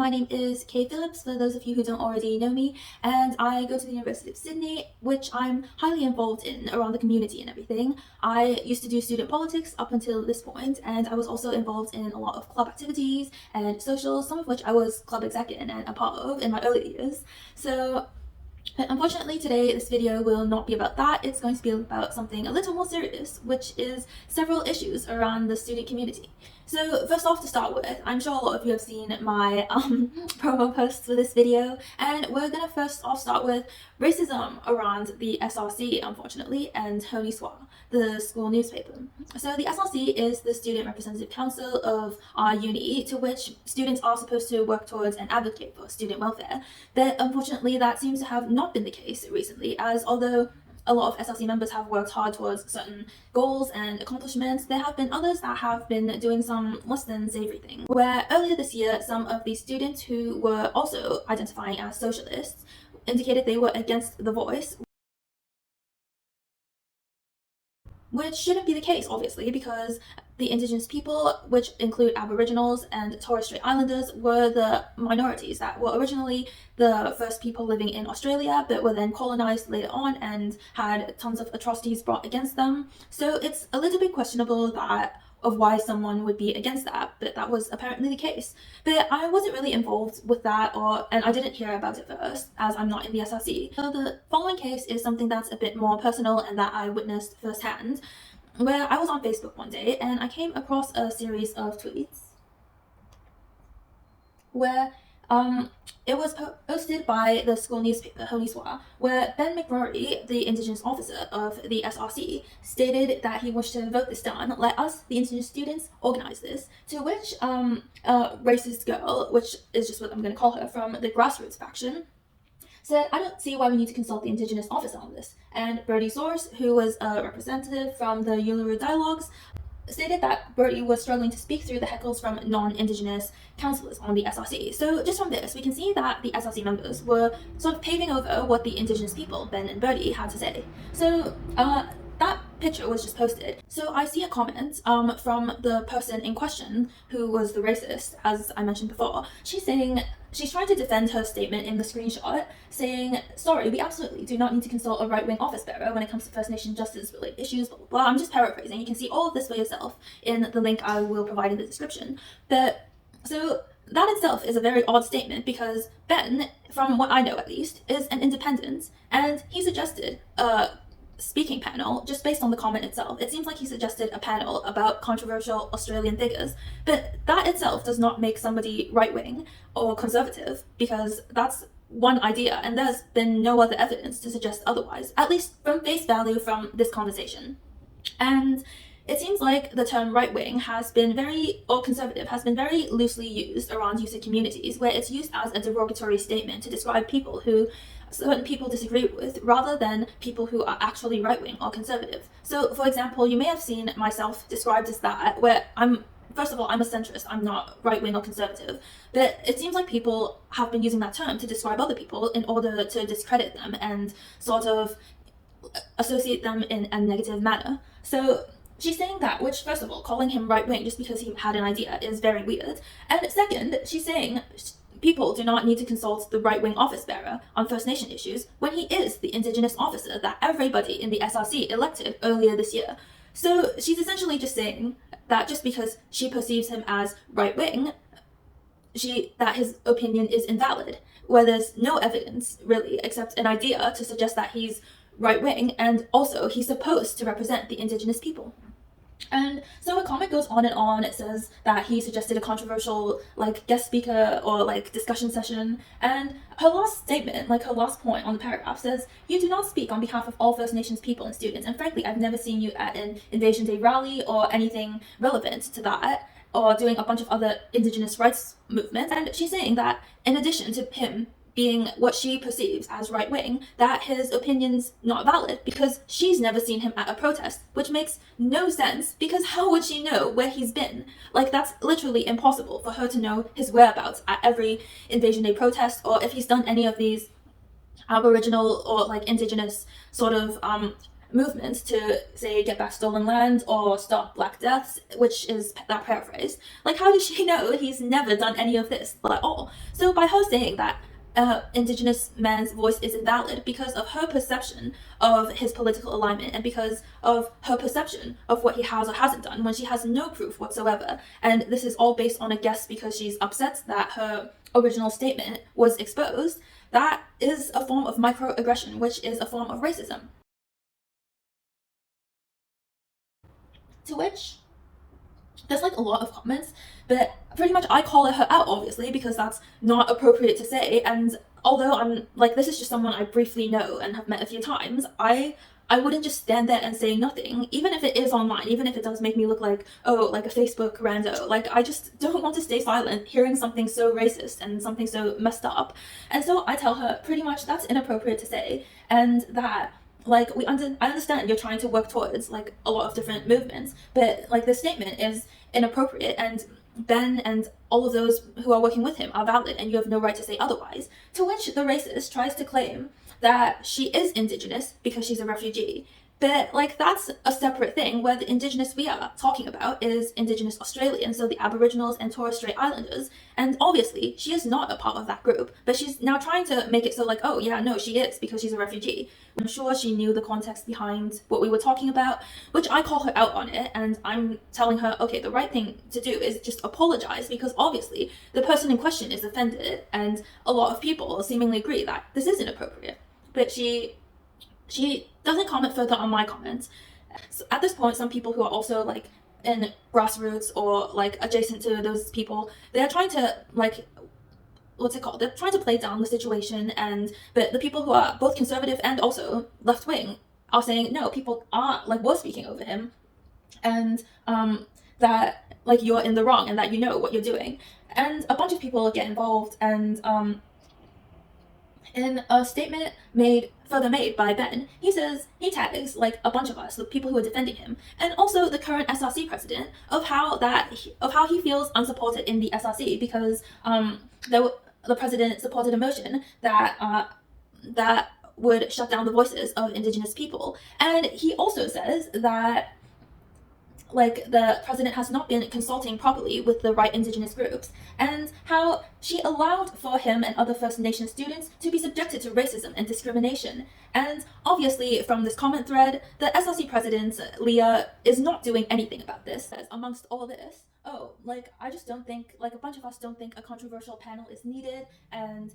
my name is Kay Phillips, for those of you who don't already know me, and I go to the University of Sydney, which I'm highly involved in around the community and everything. I used to do student politics up until this point, and I was also involved in a lot of club activities and socials, some of which I was club exec in and a part of in my early years. So unfortunately, today this video will not be about that. It's going to be about something a little more serious, which is several issues around the student community. So first off, to start with, I'm sure a lot of you have seen my promo posts for this video, and we're gonna first off start with racism around the SRC, unfortunately, and hodi, the school newspaper. So the SRC is the Student Representative Council of our uni, to which students are supposed to work towards and advocate for student welfare. But unfortunately, that seems to have not been the case recently, as although a lot of SRC members have worked hard towards certain goals and accomplishments, there have been others that have been doing some less than savory things. Where earlier this year, some of these students who were also identifying as socialists indicated they were against the voice, which shouldn't be the case, obviously, because the Indigenous people, which include Aboriginals and Torres Strait Islanders, were the minorities that were originally the first people living in Australia, but were then colonized later on and had tons of atrocities brought against them. So it's a little bit questionable of why someone would be against that, but that was apparently the case. But I wasn't really involved with that, and I didn't hear about it first, as I'm not in the SRC. So the following case is something that's a bit more personal and that I witnessed firsthand, where I was on Facebook one day and I came across a series of tweets where it was posted by the school newspaper, hodi, where Ben McRory, the Indigenous officer of the SRC, stated that he wished to vote this down, let us, the Indigenous students, organize this, to which a racist girl, which is just what I'm going to call her, from the grassroots faction, said, I don't see why we need to consult the Indigenous officer on this. And Bertie Source, who was a representative from the Uluru Dialogues, stated that Bertie was struggling to speak through the heckles from non-Indigenous councillors on the SRC. So just from this, we can see that the SRC members were sort of paving over what the Indigenous people, Ben and Bertie, had to say. So that picture was just posted. So I see a comment from the person in question, who was the racist, as I mentioned before. She's trying to defend her statement in the screenshot, saying, sorry, we absolutely do not need to consult a right-wing office bearer when it comes to First Nation justice-related issues, blah, blah, blah. I'm just paraphrasing. You can see all of this for yourself in the link I will provide in the description. But so that itself is a very odd statement, because Ben, from what I know at least, is an independent, and he suggested a speaking panel just based on the comment itself. It seems like he suggested a panel about controversial Australian figures, but that itself does not make somebody right-wing or conservative, because that's one idea and there's been no other evidence to suggest otherwise, at least from face value from this conversation. And it seems like the term right-wing or conservative has been very loosely used around usyd communities, where it's used as a derogatory statement to describe people who certain people disagree with, rather than people who are actually right-wing or conservative. So, for example, you may have seen myself described as that, where first of all, I'm a centrist, I'm not right-wing or conservative, but it seems like people have been using that term to describe other people in order to discredit them and sort of associate them in a negative manner. So she's saying that, which, first of all, calling him right-wing just because he had an idea is very weird. And second, she's saying people do not need to consult the right-wing office bearer on First Nation issues when he is the Indigenous officer that everybody in the SRC elected earlier this year. So she's essentially just saying that just because she perceives him as right-wing, that his opinion is invalid, where there's no evidence, really, except an idea to suggest that he's right-wing, and also he's supposed to represent the Indigenous people. And so her comment goes on and on. It says that he suggested a controversial guest speaker or discussion session, and her last statement, her last point on the paragraph, says, you do not speak on behalf of all First Nations people and students, and frankly I've never seen you at an Invasion Day rally or anything relevant to that, or doing a bunch of other Indigenous rights movements. And she's saying that in addition to him being what she perceives as right-wing, that his opinion's not valid because she's never seen him at a protest, which makes no sense, because how would she know where he's been? That's literally impossible for her to know his whereabouts at every Invasion Day protest, or if he's done any of these Aboriginal or Indigenous sort of movements to say get back stolen land or stop black deaths, which is that paraphrase. Like, how does she know he's never done any of this at all? So by her saying that Indigenous man's voice is invalid because of her perception of his political alignment and because of her perception of what he has or hasn't done when she has no proof whatsoever. And this is all based on a guess because she's upset that her original statement was exposed. That is a form of microaggression, which is a form of racism. To which there's like a lot of comments, but pretty much I call her out, obviously, because that's not appropriate to say. And although I'm like, this is just someone I briefly know and have met a few times, I wouldn't just stand there and say nothing, even if it is online, even if it does make me look like, oh, like a Facebook rando. Like, I just don't want to stay silent hearing something so racist and something so messed up. And so I tell her pretty much that's inappropriate to say, and that like I understand you're trying to work towards like a lot of different movements, but like this statement is inappropriate, and Ben and all of those who are working with him are valid, and you have no right to say otherwise. To which the racist tries to claim that she is Indigenous because she's a refugee. But like that's a separate thing, where the Indigenous we are talking about is Indigenous Australians, so the Aboriginals and Torres Strait Islanders, and obviously she is not a part of that group, but she's now trying to make it so like, oh yeah, no, she is because she's a refugee. I'm sure she knew the context behind what we were talking about, which I call her out on it, and I'm telling her, okay, the right thing to do is just apologize, because obviously the person in question is offended, and a lot of people seemingly agree that this is inappropriate. But she doesn't comment further on my comments. So at this point, some people who are also like in grassroots or like adjacent to those people, they're trying to like, what's it called? They're trying to play down the situation, but the people who are both conservative and also left wing are saying no, people are like were speaking over him, and that like you're in the wrong and that you know what you're doing, and a bunch of people get involved, and in a statement further made by Ben, he tags like a bunch of us, the people who are defending him, and also the current SRC president, of how he feels unsupported in the SRC because the president supported a motion that would shut down the voices of Indigenous people, and he also says that like the president has not been consulting properly with the right Indigenous groups, and how she allowed for him and other First Nation students to be subjected to racism and discrimination. And obviously from this comment thread, the SRC president, Leah, is not doing anything about this. Amongst all this, oh, like I just don't think, like a bunch of us don't think a controversial panel is needed, and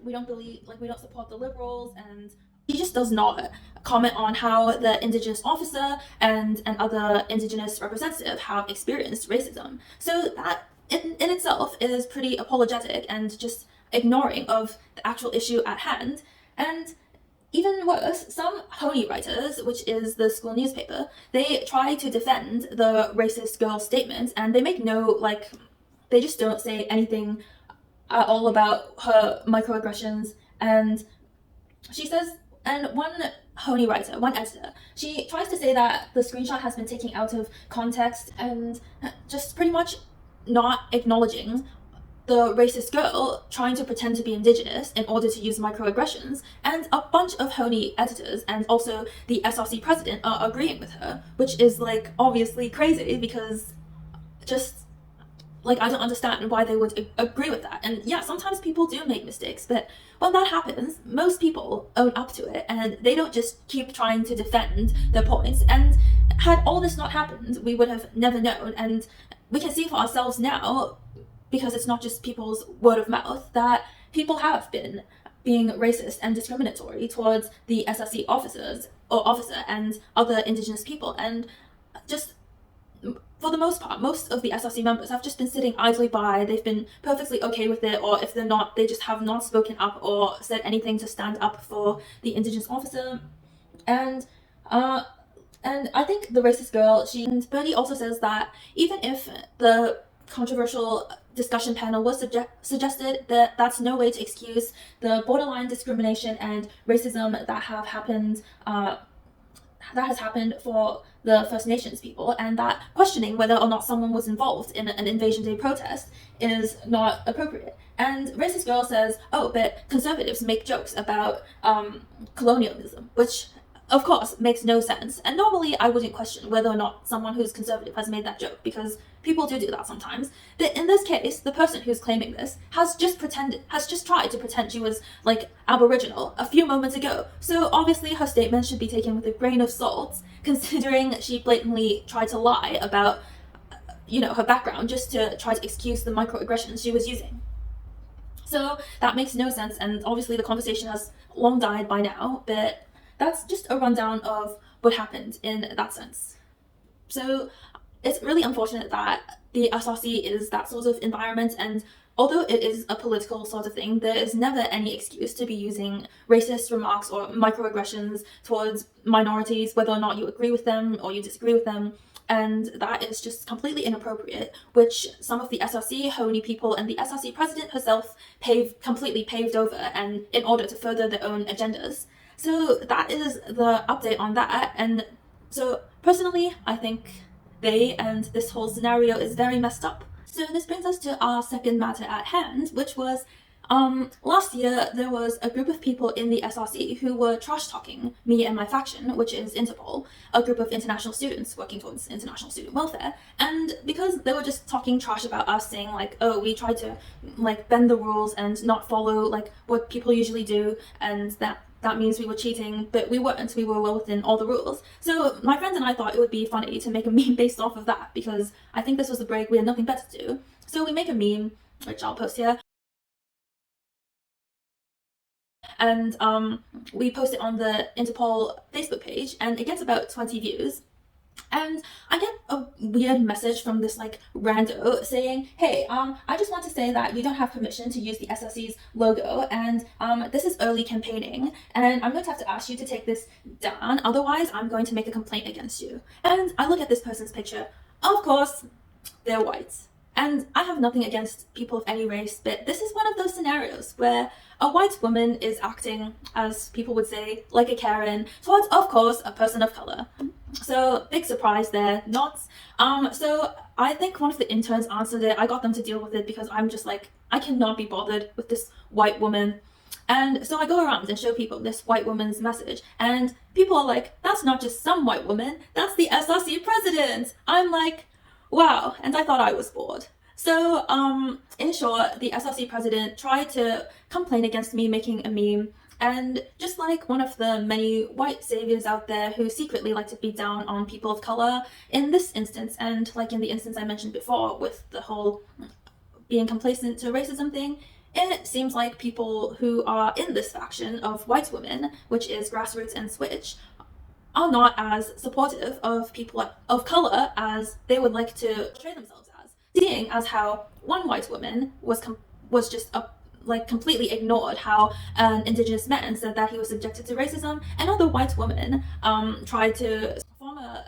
we don't support the Liberals, and he just does not comment on how the Indigenous officer and other Indigenous representative have experienced racism. So that in itself is pretty apologetic and just ignoring of the actual issue at hand. And even worse, some hodi writers, which is the school newspaper, they try to defend the racist girl's statements, and they make they just don't say anything at all about her microaggressions. And she says, and one hodi writer, one editor, she tries to say that the screenshot has been taken out of context and just pretty much not acknowledging the racist girl trying to pretend to be Indigenous in order to use microaggressions, and a bunch of hodi editors and also the SRC president are agreeing with her, which is like obviously crazy, because just like I don't understand why they would agree with that. And yeah, sometimes people do make mistakes, but when that happens, most people own up to it, and they don't just keep trying to defend their points. And had all this not happened, we would have never known, and we can see for ourselves now, because it's not just people's word of mouth, that people have been being racist and discriminatory towards the SRC officer and other Indigenous people. And just for the most part, most of the SRC members have just been sitting idly by. They've been perfectly okay with it, or if they're not, they just have not spoken up or said anything to stand up for the Indigenous officer. And I think the racist girl, Bertie also says that even if the controversial discussion panel was suggested, that's no way to excuse the borderline discrimination and racism that has happened for the First Nations people, and that questioning whether or not someone was involved in an Invasion Day protest is not appropriate. And racist girl says, oh, but conservatives make jokes about colonialism, which, of course, makes no sense. And normally I wouldn't question whether or not someone who's conservative has made that joke, because people do that sometimes. But in this case, the person who's claiming this has just tried to pretend she was, like, Aboriginal a few moments ago. So obviously her statement should be taken with a grain of salt, considering she blatantly tried to lie about, her background just to try to excuse the microaggressions she was using. So that makes no sense, and obviously the conversation has long died by now, but that's just a rundown of what happened in that sense. So it's really unfortunate that the SRC is that sort of environment, and although it is a political sort of thing, there is never any excuse to be using racist remarks or microaggressions towards minorities, whether or not you agree with them or you disagree with them. And that is just completely inappropriate, which some of the SRC, hodi people, and the SRC president herself completely paved over, and in order to further their own agendas. So that is the update on that. And so personally, I think they and this whole scenario is very messed up. So this brings us to our second matter at hand, which was last year there was a group of people in the SRC who were trash talking me and my faction, which is Interpol, a group of international students working towards international student welfare. And because they were just talking trash about us, saying like, oh, we tried to like bend the rules and not follow like what people usually do, and that means we were cheating, but we weren't. We were well within all the rules. So my friends and I thought it would be funny to make a meme based off of that, because I think this was the break. We had nothing better to do. So we make a meme, which I'll post here. And we post it on the Interpol Facebook page, and it gets about 20 views. And I get a weird message from this like rando saying, hey, I just want to say that you don't have permission to use the SRC's logo, and this is early campaigning, and I'm going to have to ask you to take this down, otherwise I'm going to make a complaint against you. And I look at this person's picture. Of course, they're white. And I have nothing against people of any race, but this is one of those scenarios where a white woman is acting, as people would say, like a Karen towards, of course, a person of color. So big surprise there, not. So I think one of the interns answered it. I got them to deal with it because I'm just like, I cannot be bothered with this white woman. And so I go around and show people this white woman's message, and people are like, that's not just some white woman, that's the SRC president. I'm like, wow, and I thought I was bored. So, in short, the SRC president tried to complain against me making a meme, and just like one of the many white saviors out there who secretly like to beat down on people of color, in this instance, and like in the instance I mentioned before with the whole being complacent to racism thing, it seems like people who are in this faction of white women, which is Grassroots and Switch, are not as supportive of people of color as they would like to portray themselves as. Seeing as how one white woman was just completely ignored how an Indigenous man said that he was subjected to racism, another white woman tried to form a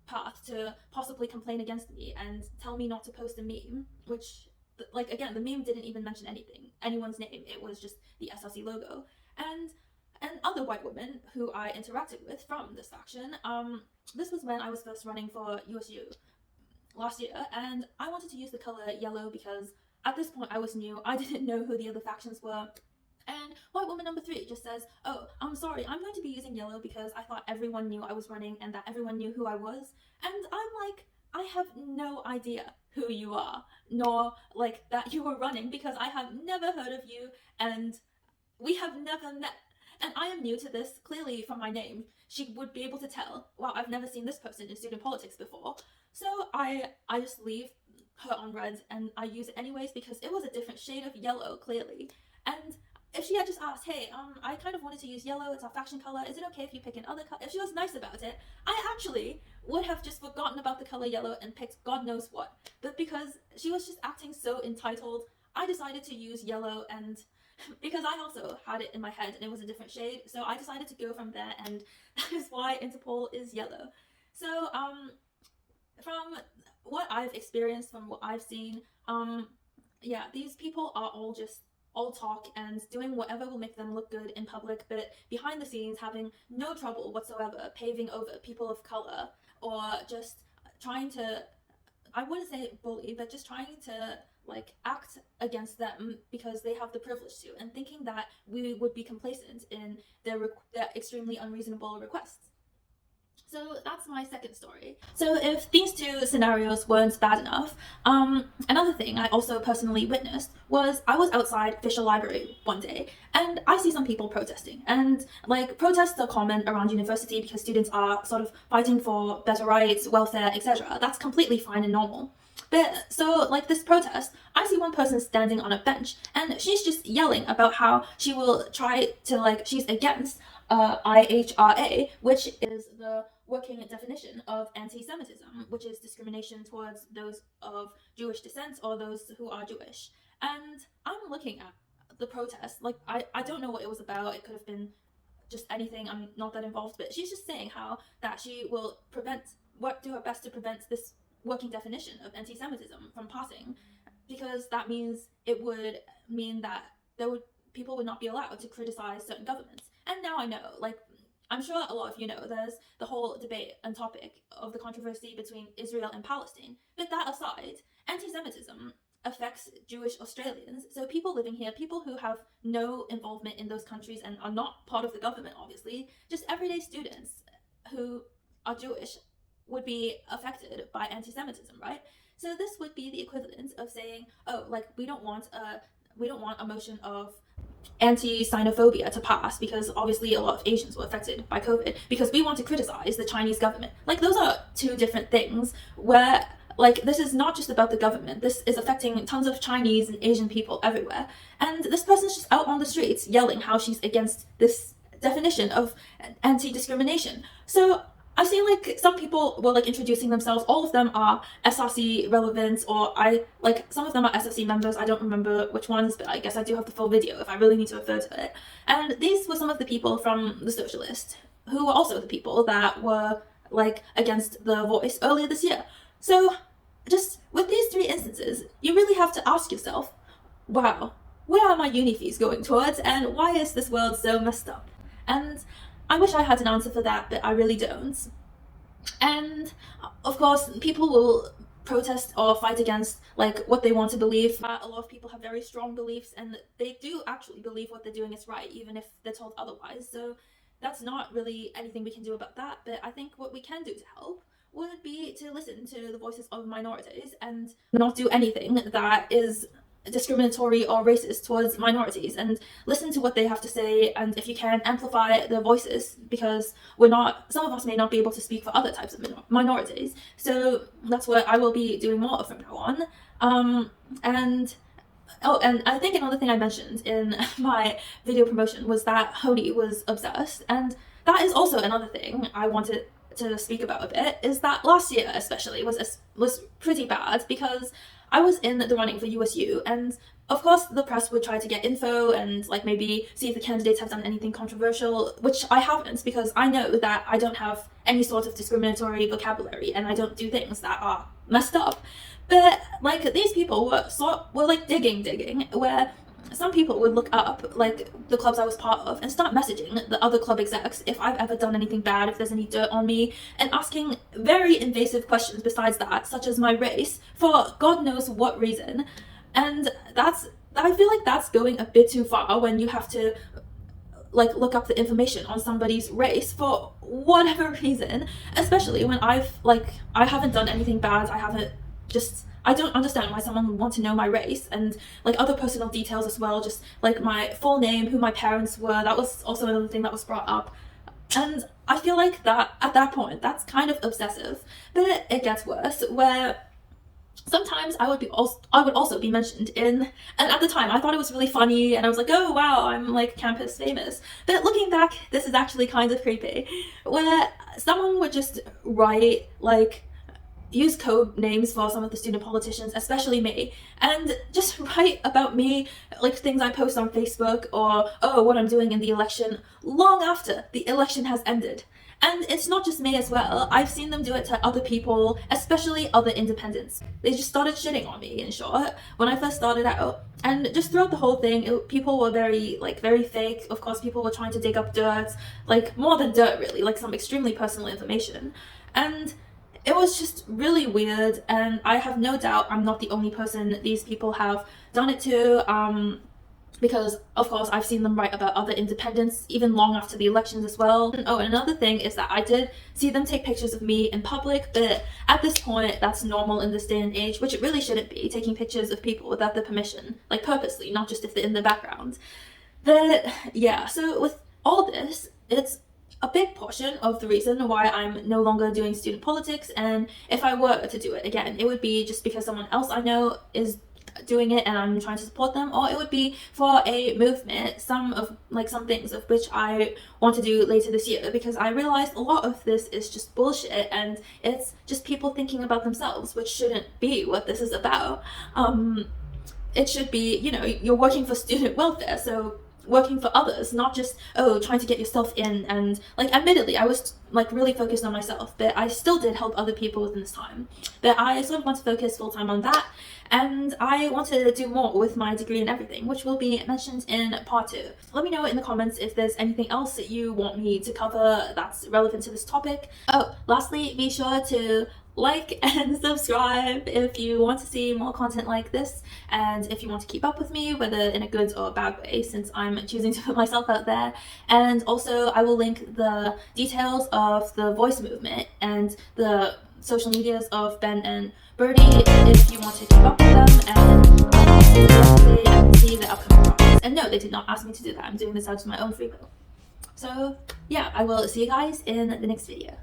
path to possibly complain against me and tell me not to post a meme, which, like, again, the meme didn't even mention anyone's name. It was just the SRC logo. And other white women who I interacted with from this faction, this was when I was first running for USU last year, and I wanted to use the color yellow because at this point I was new. I didn't know who the other factions were. And white woman number 3 just says, oh, I'm sorry, I'm going to be using yellow because I thought everyone knew I was running and that everyone knew who I was. And I'm like, I have no idea who you are, nor like that you were running, because I have never heard of you and we have never met. And I am new to this. Clearly from my name, she would be able to tell, wow, I've never seen this person in student politics before. So I just leave her on red and I use it anyways because it was a different shade of yellow, clearly. And if she had just asked, hey, I kind of wanted to use yellow, it's our faction color, is it okay if you pick another color? If she was nice about it, I actually would have just forgotten about the color yellow and picked God knows what. But because she was just acting so entitled, I decided to use yellow, and because I also had it in my head and it was a different shade, so I decided to go from there, and that is why Interpol is yellow. So from what I've experienced, from what I've seen, yeah, these people are all talk and doing whatever will make them look good in public, but behind the scenes having no trouble whatsoever paving over people of color or just trying to I wouldn't say bully, but just trying to like act against them because they have the privilege to, and thinking that we would be complacent in their extremely unreasonable requests. So that's my second story. So if these two scenarios weren't bad enough, another thing I also personally witnessed was I was outside Fisher Library one day and I see some people protesting. And like protests are common around university because students are sort of fighting for better rights, welfare, etc. That's completely fine and normal. But so like this protest, I see one person standing on a bench and she's just yelling about how she will try to like, she's against IHRA, which is the working definition of anti-Semitism, which is discrimination towards those of Jewish descent or those who are Jewish. And I'm looking at the protest, like I don't know what it was about. It could have been just anything. I'm not that involved, but she's just saying how that she will do her best to prevent this working definition of anti-Semitism from passing, because that means it would mean that people would not be allowed to criticize certain governments. And now I know, like, I'm sure a lot of you know, there's the whole debate and topic of the controversy between Israel and Palestine. But that aside, anti-Semitism affects Jewish Australians, so people living here, people who have no involvement in those countries and are not part of the government, obviously, just everyday students who are Jewish would be affected by anti-Semitism, right? So this would be the equivalent of saying, oh, like we don't want a motion of antisynophobia to pass because obviously a lot of Asians were affected by COVID because we want to criticize the Chinese government. Like those are two different things where like this is not just about the government. This is affecting tons of Chinese and Asian people everywhere. And this person's just out on the streets yelling how she's against this definition of anti-discrimination. So I see like some people were like introducing themselves. All of them are SRC relevant, or some of them are SRC members. I don't remember which ones, but I guess I do have the full video if I really need to refer to it. And these were some of the people from the Socialists who were also the people that were like against the Voice earlier this year. So just with these three instances, you really have to ask yourself, wow, where are my uni fees going towards, and why is this world so messed up? And I wish I had an answer for that, but I really don't. And of course, people will protest or fight against like what they want to believe. A lot of people have very strong beliefs and they do actually believe what they're doing is right, even if they're told otherwise. So that's not really anything we can do about that. But I think what we can do to help would be to listen to the voices of minorities and not do anything that is discriminatory or racist towards minorities, and listen to what they have to say, and if you can, amplify their voices, because some of us may not be able to speak for other types of minorities. So that's what I will be doing more of from now on. And I think another thing I mentioned in my video promotion was that hodi was obsessed, and that is also another thing I wanted to speak about a bit, is that last year especially was pretty bad because I was in the running for USU, and of course the press would try to get info and like maybe see if the candidates have done anything controversial, which I haven't, because I know that I don't have any sort of discriminatory vocabulary and I don't do things that are messed up. But like these people were like digging, where some people would look up like the clubs I was part of and start messaging the other club execs if I've ever done anything bad, if there's any dirt on me, and asking very invasive questions besides that, such as my race, for God knows what reason. And I feel like that's going a bit too far when you have to like look up the information on somebody's race for whatever reason, especially when I haven't done anything bad. I don't understand why someone would want to know my race and like other personal details as well, just like my full name, who my parents were. That was also another thing that was brought up. And I feel like that at that point, that's kind of obsessive. But it gets worse, where sometimes I would also be mentioned in, and at the time I thought it was really funny and I was like, oh wow, I'm like campus famous. But looking back, this is actually kind of creepy, where someone would just write like, use code names for some of the student politicians, especially me, and just write about me, like things I post on Facebook, or what I'm doing in the election long after the election has ended. And it's not just me as well. I've seen them do it to other people, especially other independents. They just started shitting on me, in short, when I first started out. And just throughout the whole thing, people were very fake. Of course, people were trying to dig up dirt, like more than dirt really, like some extremely personal information. And it was just really weird, and I have no doubt I'm not the only person these people have done it to. Because of course I've seen them write about other independents even long after the elections as well. And another thing is that I did see them take pictures of me in public, but at this point that's normal in this day and age, which it really shouldn't be, taking pictures of people without their permission, like purposely, not just if they're in the background. But yeah, so with all this, it's a big portion of the reason why I'm no longer doing student politics, and if I were to do it again, it would be just because someone else I know is doing it and I'm trying to support them, or it would be for a movement, some things of which I want to do later this year, because I realized a lot of this is just bullshit and it's just people thinking about themselves, which shouldn't be what this is about. It should be, you're working for student welfare, so working for others, not just trying to get yourself in. And admittedly I was really focused on myself, but I still did help other people within this time. But I sort of want to focus full-time on that, and I want to do more with my degree and everything, which will be mentioned in part 2. Let me know in the comments if there's anything else that you want me to cover that's relevant to this topic. Lastly, be sure to like and subscribe if you want to see more content like this, and if you want to keep up with me, whether in a good or a bad way, since I'm choosing to put myself out there. And also I will link the details of the voice movement and the social medias of Ben and Birdie if you want to keep up with them and see the upcoming projects. And no, they did not ask me to do that. I'm doing this out of my own free will. So yeah, I will see you guys in the next video.